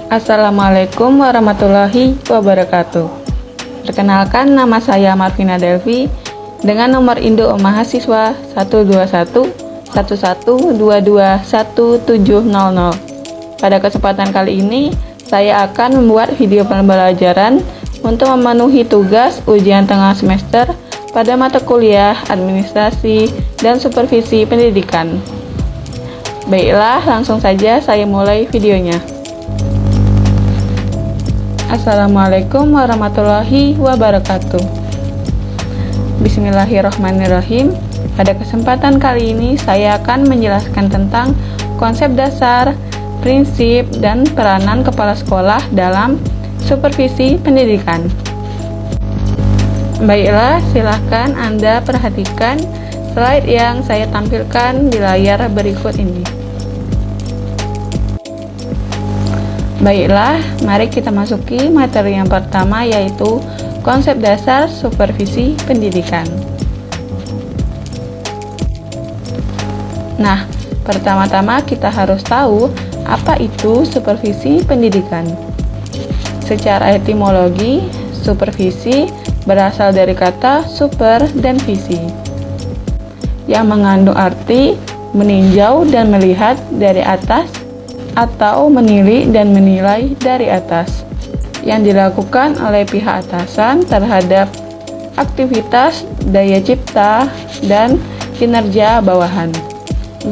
Assalamualaikum warahmatullahi wabarakatuh. Perkenalkan, nama saya Marvina Delvi dengan nomor induk mahasiswa 12111221700. Pada kesempatan kali ini, saya akan membuat video pembelajaran untuk memenuhi tugas ujian tengah semester pada mata kuliah Administrasi dan Supervisi Pendidikan. Baiklah, langsung saja saya mulai videonya. Assalamualaikum warahmatullahi wabarakatuh. Bismillahirrahmanirrahim. Pada kesempatan kali ini saya akan menjelaskan tentang konsep dasar, prinsip, dan peranan kepala sekolah dalam supervisi pendidikan. Baiklah, silahkan Anda perhatikan slide yang saya tampilkan di layar berikut ini. Baiklah, mari kita masuki materi yang pertama, yaitu konsep dasar supervisi pendidikan. Nah, pertama-tama kita harus tahu apa itu supervisi pendidikan. Secara etimologi, supervisi berasal dari kata super dan visi, yang mengandung arti meninjau dan melihat dari atas atau menilik dan menilai dari atas, yang dilakukan oleh pihak atasan terhadap aktivitas, daya cipta, dan kinerja bawahan.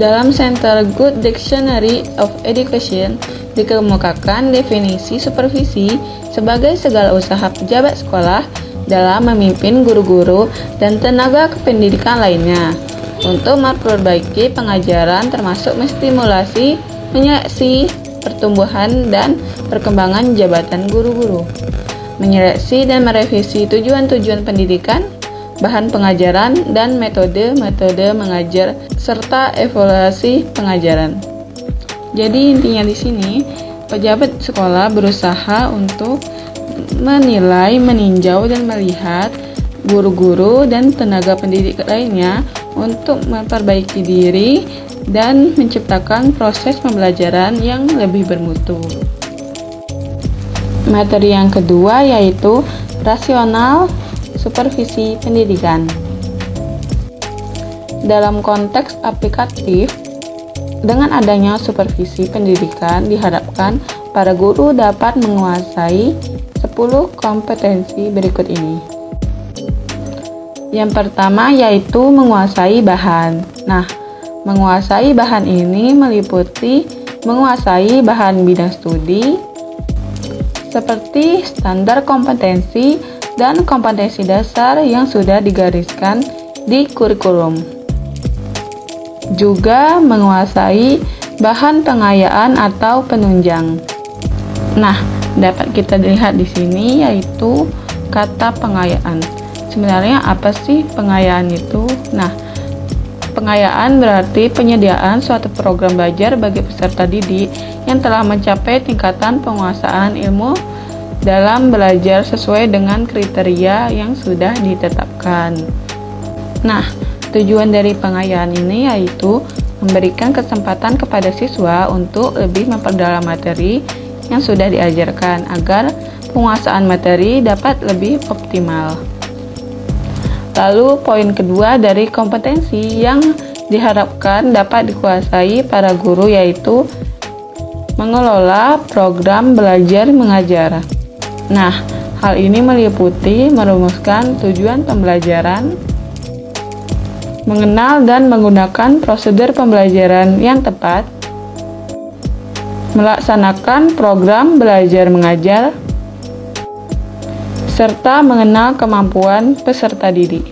Dalam Center Good Dictionary of Education dikemukakan definisi supervisi sebagai segala usaha pejabat sekolah dalam memimpin guru-guru dan tenaga kependidikan lainnya untuk memperbaiki pengajaran, termasuk menstimulasi, menyeleksi pertumbuhan dan perkembangan jabatan guru-guru, menyeleksi dan merevisi tujuan-tujuan pendidikan, bahan pengajaran, dan metode-metode mengajar, serta evaluasi pengajaran. Jadi intinya di sini, pejabat sekolah berusaha untuk menilai, meninjau, dan melihat guru-guru dan tenaga pendidik lainnya untuk memperbaiki diri dan menciptakan proses pembelajaran yang lebih bermutu. Materi yang kedua yaitu rasional supervisi pendidikan. Dalam konteks aplikatif, dengan adanya supervisi pendidikan diharapkan para guru dapat menguasai 10 kompetensi berikut ini. Yang pertama yaitu menguasai bahan. Nah, menguasai bahan ini meliputi menguasai bahan bidang studi seperti standar kompetensi dan kompetensi dasar yang sudah digariskan di kurikulum. Juga menguasai bahan pengayaan atau penunjang. Nah, dapat kita lihat di sini yaitu kata pengayaan. Sebenarnya apa sih pengayaan itu? Nah, pengayaan berarti penyediaan suatu program belajar bagi peserta didik yang telah mencapai tingkatan penguasaan ilmu dalam belajar sesuai dengan kriteria yang sudah ditetapkan. Nah, tujuan dari pengayaan ini yaitu memberikan kesempatan kepada siswa untuk lebih memperdalam materi yang sudah diajarkan agar penguasaan materi dapat lebih optimal. Lalu poin kedua dari kompetensi yang diharapkan dapat dikuasai para guru yaitu mengelola program belajar mengajar. Nah, hal ini meliputi merumuskan tujuan pembelajaran, mengenal dan menggunakan prosedur pembelajaran yang tepat, melaksanakan program belajar mengajar, serta mengenal kemampuan peserta didik.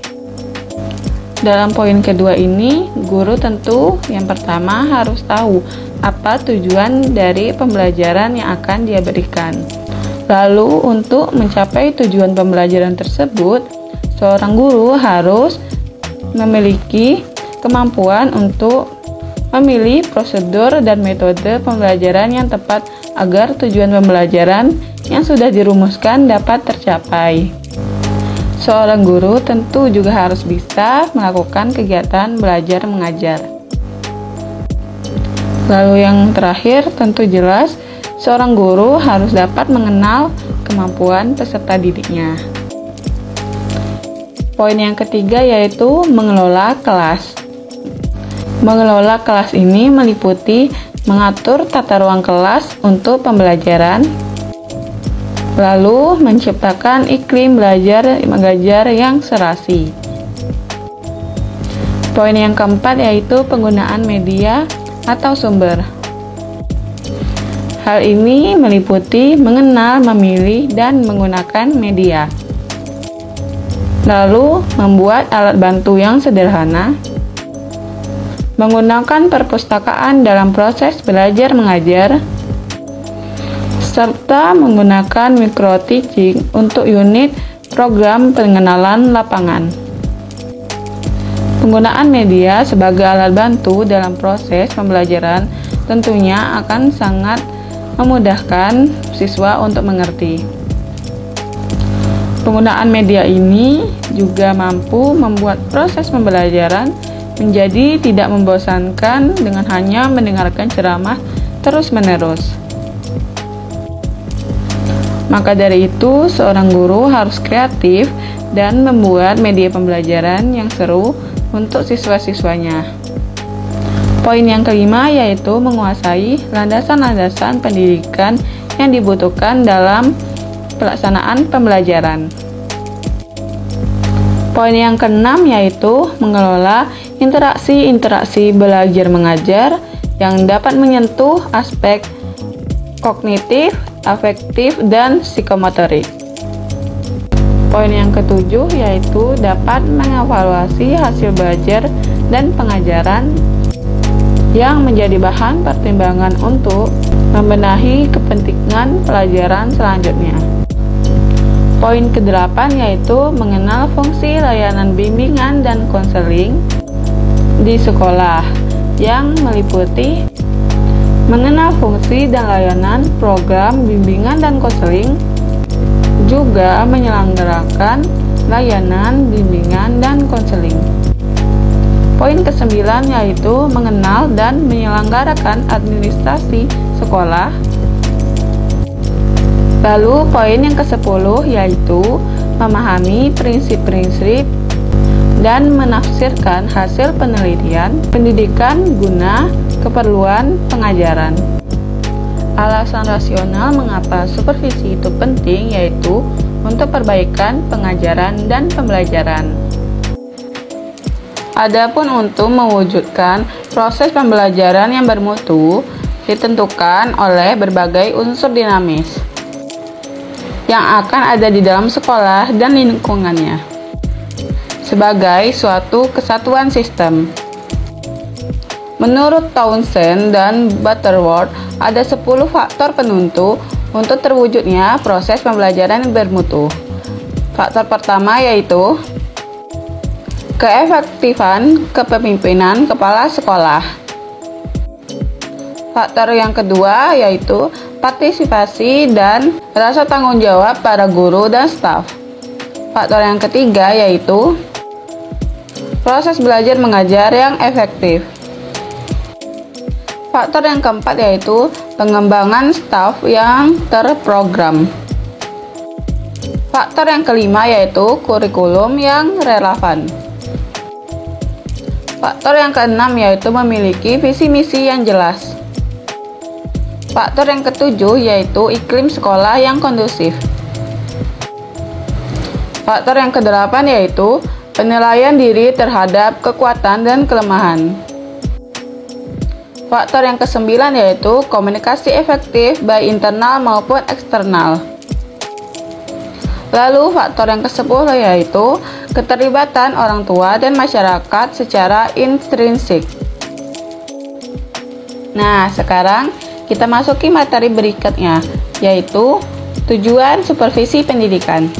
Dalam poin kedua ini, guru tentu yang pertama harus tahu apa tujuan dari pembelajaran yang akan dia berikan. Lalu untuk mencapai tujuan pembelajaran tersebut, seorang guru harus memiliki kemampuan untuk memilih prosedur dan metode pembelajaran yang tepat agar tujuan pembelajaran yang sudah dirumuskan dapat tercapai. Seorang guru tentu juga harus bisa melakukan kegiatan belajar mengajar. Lalu yang terakhir tentu jelas seorang guru harus dapat mengenal kemampuan peserta didiknya. Poin yang ketiga yaitu mengelola kelas. Mengelola kelas ini meliputi mengatur tata ruang kelas untuk pembelajaran, lalu menciptakan iklim belajar mengajar yang serasi. Poin yang keempat yaitu penggunaan media atau sumber. Hal ini meliputi mengenal, memilih, dan menggunakan media. Lalu, membuat alat bantu yang sederhana. Menggunakan perpustakaan dalam proses belajar mengajar. Serta menggunakan micro-teaching untuk unit program pengenalan lapangan. Penggunaan media sebagai alat bantu dalam proses pembelajaran tentunya akan sangat memudahkan siswa untuk mengerti. Penggunaan media ini juga mampu membuat proses pembelajaran menjadi tidak membosankan dengan hanya mendengarkan ceramah terus-menerus. Maka dari itu, seorang guru harus kreatif dan membuat media pembelajaran yang seru untuk siswa-siswanya. Poin yang kelima yaitu menguasai landasan-landasan pendidikan yang dibutuhkan dalam pelaksanaan pembelajaran. Poin yang keenam yaitu mengelola interaksi-interaksi belajar mengajar yang dapat menyentuh aspek kognitif, afektif, dan psikomotorik. Poin yang ketujuh yaitu dapat mengevaluasi hasil belajar dan pengajaran yang menjadi bahan pertimbangan untuk membenahi kepentingan pelajaran selanjutnya. Poin ke-8 yaitu mengenal fungsi layanan bimbingan dan konseling di sekolah yang meliputi mengenal fungsi dan layanan program bimbingan dan konseling, juga menyelenggarakan layanan bimbingan dan konseling. Poin ke-9 yaitu mengenal dan menyelenggarakan administrasi sekolah. Lalu poin yang ke-10 yaitu memahami prinsip-prinsip dan menafsirkan hasil penelitian pendidikan guna keperluan pengajaran. Alasan rasional mengapa supervisi itu penting yaitu untuk perbaikan pengajaran dan pembelajaran. Adapun untuk mewujudkan proses pembelajaran yang bermutu ditentukan oleh berbagai unsur dinamis yang akan ada di dalam sekolah dan lingkungannya sebagai suatu kesatuan sistem. Menurut Townsend dan Butterworth, ada 10 faktor penentu untuk terwujudnya proses pembelajaran yang bermutu. Faktor pertama yaitu keefektifan kepemimpinan kepala sekolah. Faktor yang kedua yaitu partisipasi dan rasa tanggung jawab para guru dan staf. Faktor yang ketiga yaitu proses belajar mengajar yang efektif. Faktor yang keempat yaitu pengembangan staf yang terprogram. Faktor yang kelima yaitu kurikulum yang relevan. Faktor yang keenam yaitu memiliki visi misi yang jelas. Faktor yang ketujuh yaitu iklim sekolah yang kondusif. Faktor yang kedelapan yaitu penilaian diri terhadap kekuatan dan kelemahan. Faktor yang kesembilan yaitu komunikasi efektif baik internal maupun eksternal. Lalu faktor yang ke-10 yaitu keterlibatan orang tua dan masyarakat secara intrinsik. Nah, sekarang kita masuki materi berikutnya, yaitu tujuan supervisi pendidikan.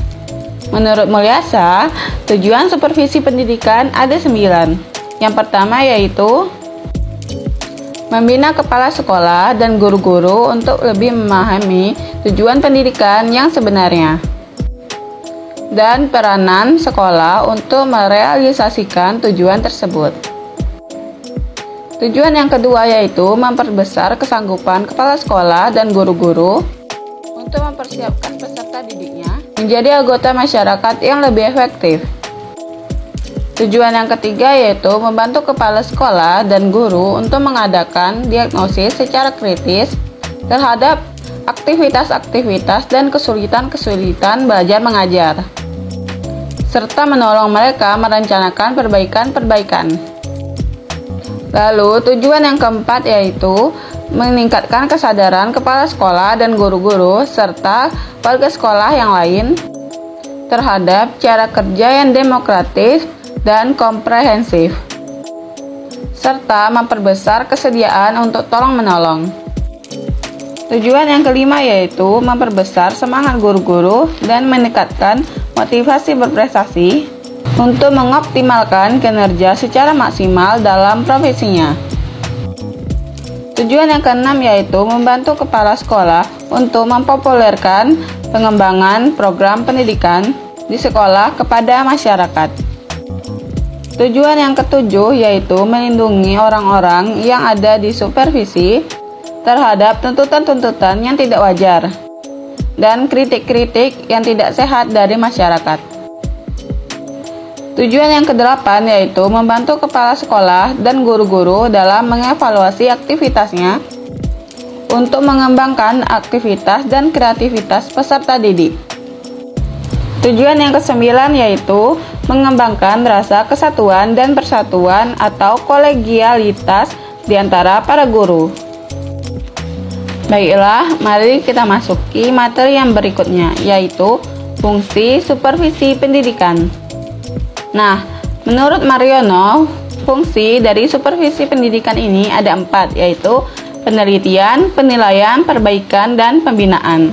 Menurut Mulyasa, tujuan supervisi pendidikan ada 9. Yang pertama yaitu membina kepala sekolah dan guru-guru untuk lebih memahami tujuan pendidikan yang sebenarnya dan peranan sekolah untuk merealisasikan tujuan tersebut. Tujuan yang kedua yaitu memperbesar kesanggupan kepala sekolah dan guru-guru untuk mempersiapkan peserta didiknya menjadi anggota masyarakat yang lebih efektif. Tujuan yang ketiga yaitu membantu kepala sekolah dan guru untuk mengadakan diagnosis secara kritis terhadap aktivitas-aktivitas dan kesulitan-kesulitan belajar mengajar, serta menolong mereka merencanakan perbaikan-perbaikan. Lalu, tujuan yang keempat yaitu meningkatkan kesadaran kepala sekolah dan guru-guru serta warga sekolah yang lain terhadap cara kerja yang demokratis dan komprehensif, serta memperbesar kesediaan untuk tolong-menolong. Tujuan yang kelima yaitu memperbesar semangat guru-guru dan meningkatkan motivasi berprestasi untuk mengoptimalkan kinerja secara maksimal dalam profesinya. Tujuan yang keenam yaitu membantu kepala sekolah untuk mempopulerkan pengembangan program pendidikan di sekolah kepada masyarakat. Tujuan yang ketujuh yaitu melindungi orang-orang yang ada di supervisi terhadap tuntutan-tuntutan yang tidak wajar dan kritik-kritik yang tidak sehat dari masyarakat. Tujuan yang kedelapan yaitu membantu kepala sekolah dan guru-guru dalam mengevaluasi aktivitasnya untuk mengembangkan aktivitas dan kreativitas peserta didik. Tujuan yang kesembilan yaitu mengembangkan rasa kesatuan dan persatuan atau kolegialitas di antara para guru. Baiklah, mari kita masuki materi yang berikutnya, yaitu fungsi supervisi pendidikan. Nah, menurut Mariono, fungsi dari supervisi pendidikan ini ada 4, yaitu penelitian, penilaian, perbaikan, dan pembinaan.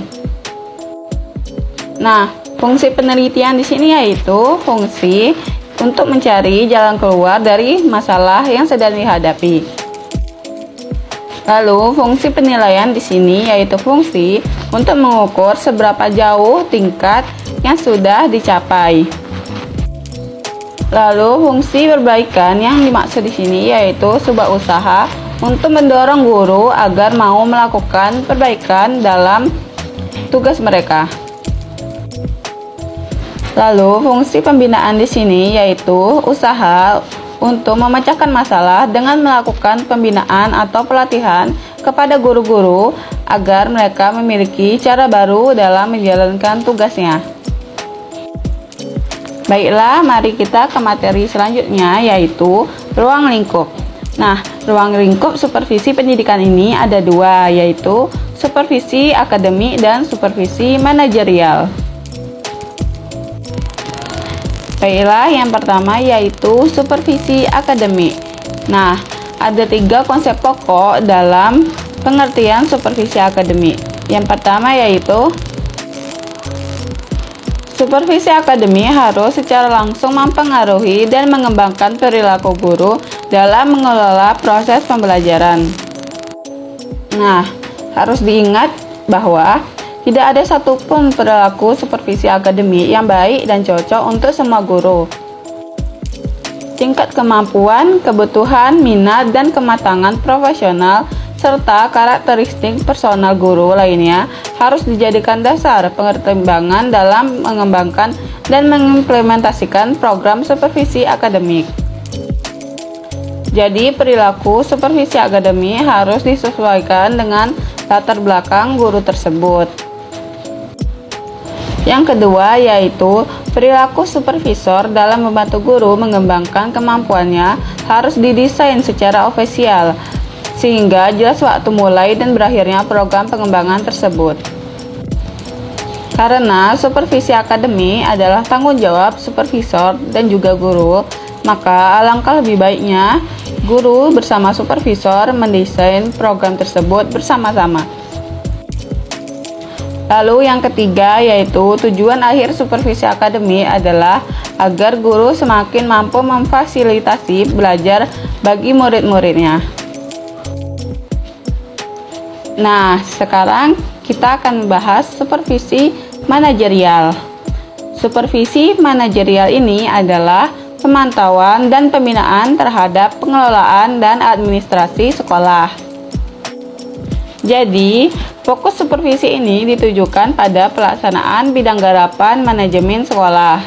Nah, fungsi penelitian di sini yaitu fungsi untuk mencari jalan keluar dari masalah yang sedang dihadapi. Lalu, fungsi penilaian di sini yaitu fungsi untuk mengukur seberapa jauh tingkat yang sudah dicapai. Lalu, fungsi perbaikan yang dimaksud di sini yaitu sebuah usaha untuk mendorong guru agar mau melakukan perbaikan dalam tugas mereka. Lalu, fungsi pembinaan di sini yaitu usaha untuk memecahkan masalah dengan melakukan pembinaan atau pelatihan kepada guru-guru agar mereka memiliki cara baru dalam menjalankan tugasnya. Baiklah, mari kita ke materi selanjutnya yaitu ruang lingkup. Nah, ruang lingkup supervisi pendidikan ini ada 2, yaitu supervisi akademik dan supervisi manajerial. Baiklah, yang pertama yaitu supervisi akademik. Nah, ada 3 konsep pokok dalam pengertian supervisi akademik. Yang pertama yaitu supervisi akademik harus secara langsung mempengaruhi dan mengembangkan perilaku guru dalam mengelola proses pembelajaran. Nah, harus diingat bahwa tidak ada satupun perilaku supervisi akademik yang baik dan cocok untuk semua guru. Tingkat kemampuan, kebutuhan, minat, dan kematangan profesional, serta karakteristik personal guru lainnya harus dijadikan dasar pertimbangan dalam mengembangkan dan mengimplementasikan program supervisi akademik. Jadi, perilaku supervisi akademik harus disesuaikan dengan latar belakang guru tersebut. Yang kedua yaitu perilaku supervisor dalam membantu guru mengembangkan kemampuannya harus didesain secara ofisial sehingga jelas waktu mulai dan berakhirnya program pengembangan tersebut. Karena supervisi akademik adalah tanggung jawab supervisor dan juga guru, maka alangkah lebih baiknya guru bersama supervisor mendesain program tersebut bersama-sama. Lalu yang ketiga yaitu tujuan akhir supervisi akademik adalah agar guru semakin mampu memfasilitasi belajar bagi murid-muridnya. Nah, sekarang kita akan membahas supervisi manajerial. Supervisi manajerial ini adalah pemantauan dan pembinaan terhadap pengelolaan dan administrasi sekolah. Jadi, fokus supervisi ini ditujukan pada pelaksanaan bidang garapan manajemen sekolah,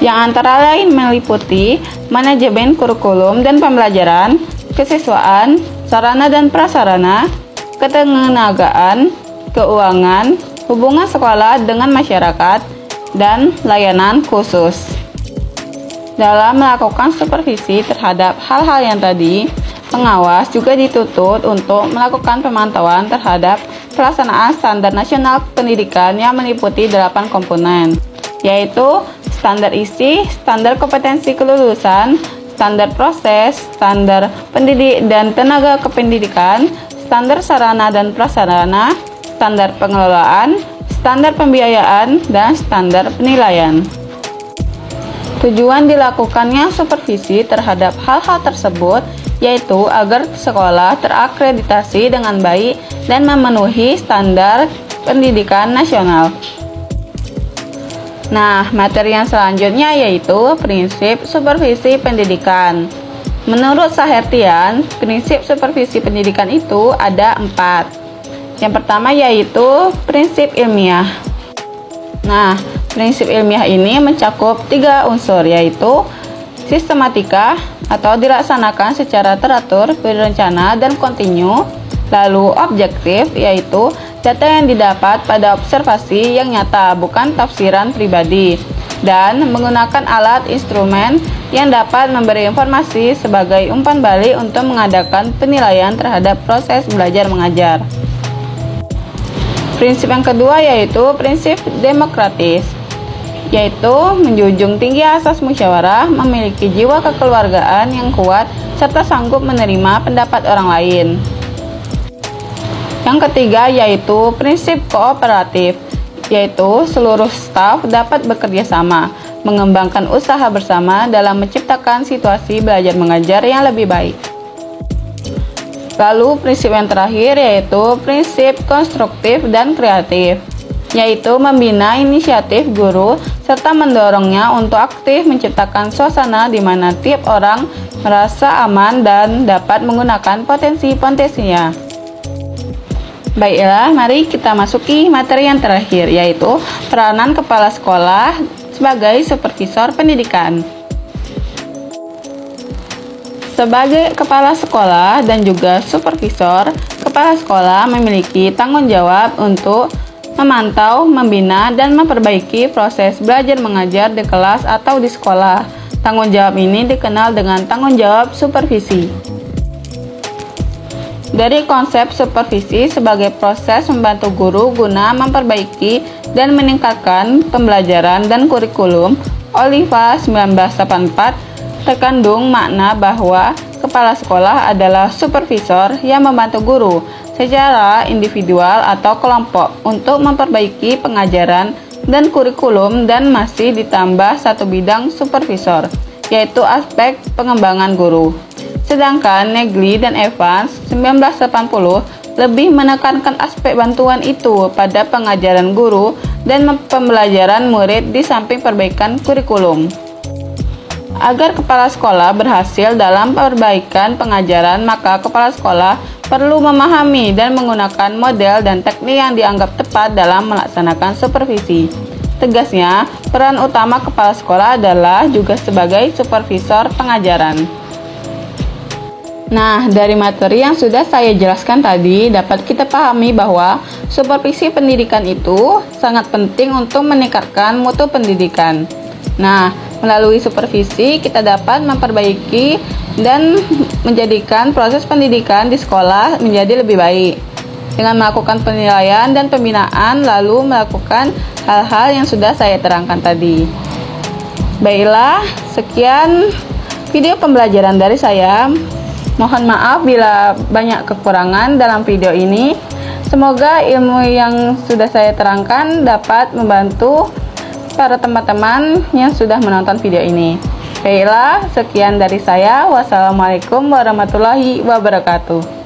yang antara lain meliputi manajemen kurikulum dan pembelajaran, kesiswaan, sarana dan prasarana, ketenagaan, keuangan, hubungan sekolah dengan masyarakat, dan layanan khusus. Dalam melakukan supervisi terhadap hal-hal yang tadi, pengawas juga dituntut untuk melakukan pemantauan terhadap pelaksanaan standar nasional pendidikan yang meliputi 8 komponen, yaitu standar isi, standar kompetensi kelulusan, standar proses, standar pendidik dan tenaga kependidikan, standar sarana dan prasarana, standar pengelolaan, standar pembiayaan, dan standar penilaian. Tujuan dilakukannya supervisi terhadap hal-hal tersebut yaitu agar sekolah terakreditasi dengan baik dan memenuhi standar pendidikan nasional. Nah, materi yang selanjutnya yaitu prinsip supervisi pendidikan. Menurut Sahertian, prinsip supervisi pendidikan itu ada 4. Yang pertama yaitu prinsip ilmiah. Nah, prinsip ilmiah ini mencakup 3 unsur yaitu sistematika atau dilaksanakan secara teratur, berencana, dan kontinu. Lalu objektif yaitu data yang didapat pada observasi yang nyata, bukan tafsiran pribadi, dan menggunakan alat instrumen yang dapat memberi informasi sebagai umpan balik untuk mengadakan penilaian terhadap proses belajar mengajar. Prinsip yang kedua yaitu prinsip demokratis, yaitu menjunjung tinggi asas musyawarah, memiliki jiwa kekeluargaan yang kuat, serta sanggup menerima pendapat orang lain. Yang ketiga yaitu prinsip kooperatif, yaitu seluruh staf dapat bekerja sama, mengembangkan usaha bersama dalam menciptakan situasi belajar mengajar yang lebih baik. Lalu prinsip yang terakhir yaitu prinsip konstruktif dan kreatif, yaitu membina inisiatif guru serta mendorongnya untuk aktif menciptakan suasana di mana tiap orang merasa aman dan dapat menggunakan potensi-potensinya. Baiklah, mari kita masuki materi yang terakhir, yaitu peranan kepala sekolah sebagai supervisor pendidikan. Sebagai kepala sekolah dan juga supervisor, kepala sekolah memiliki tanggung jawab untuk memantau, membina, dan memperbaiki proses belajar mengajar di kelas atau di sekolah. Tanggung jawab ini dikenal dengan tanggung jawab supervisi. Dari konsep supervisi sebagai proses membantu guru guna memperbaiki dan meningkatkan pembelajaran dan kurikulum, Oliva 1984 terkandung makna bahwa kepala sekolah adalah supervisor yang membantu guru secara individual atau kelompok untuk memperbaiki pengajaran dan kurikulum, dan masih ditambah satu bidang supervisor, yaitu aspek pengembangan guru. Sedangkan Negli dan Evans 1980 lebih menekankan aspek bantuan itu pada pengajaran guru dan pembelajaran murid di samping perbaikan kurikulum. Agar kepala sekolah berhasil dalam perbaikan pengajaran, maka kepala sekolah perlu memahami dan menggunakan model dan teknik yang dianggap tepat dalam melaksanakan supervisi. Tegasnya, peran utama kepala sekolah adalah juga sebagai supervisor pengajaran. Nah, dari materi yang sudah saya jelaskan tadi, dapat kita pahami bahwa supervisi pendidikan itu sangat penting untuk meningkatkan mutu pendidikan. Nah, melalui supervisi kita dapat memperbaiki dan menjadikan proses pendidikan di sekolah menjadi lebih baik dengan melakukan penilaian dan pembinaan, lalu melakukan hal-hal yang sudah saya terangkan tadi. Baiklah, sekian video pembelajaran dari saya. Mohon maaf bila banyak kekurangan dalam video ini. Semoga ilmu yang sudah saya terangkan dapat membantu para teman-teman yang sudah menonton video ini. Baiklah, sekian dari saya. Wassalamualaikum warahmatullahi wabarakatuh.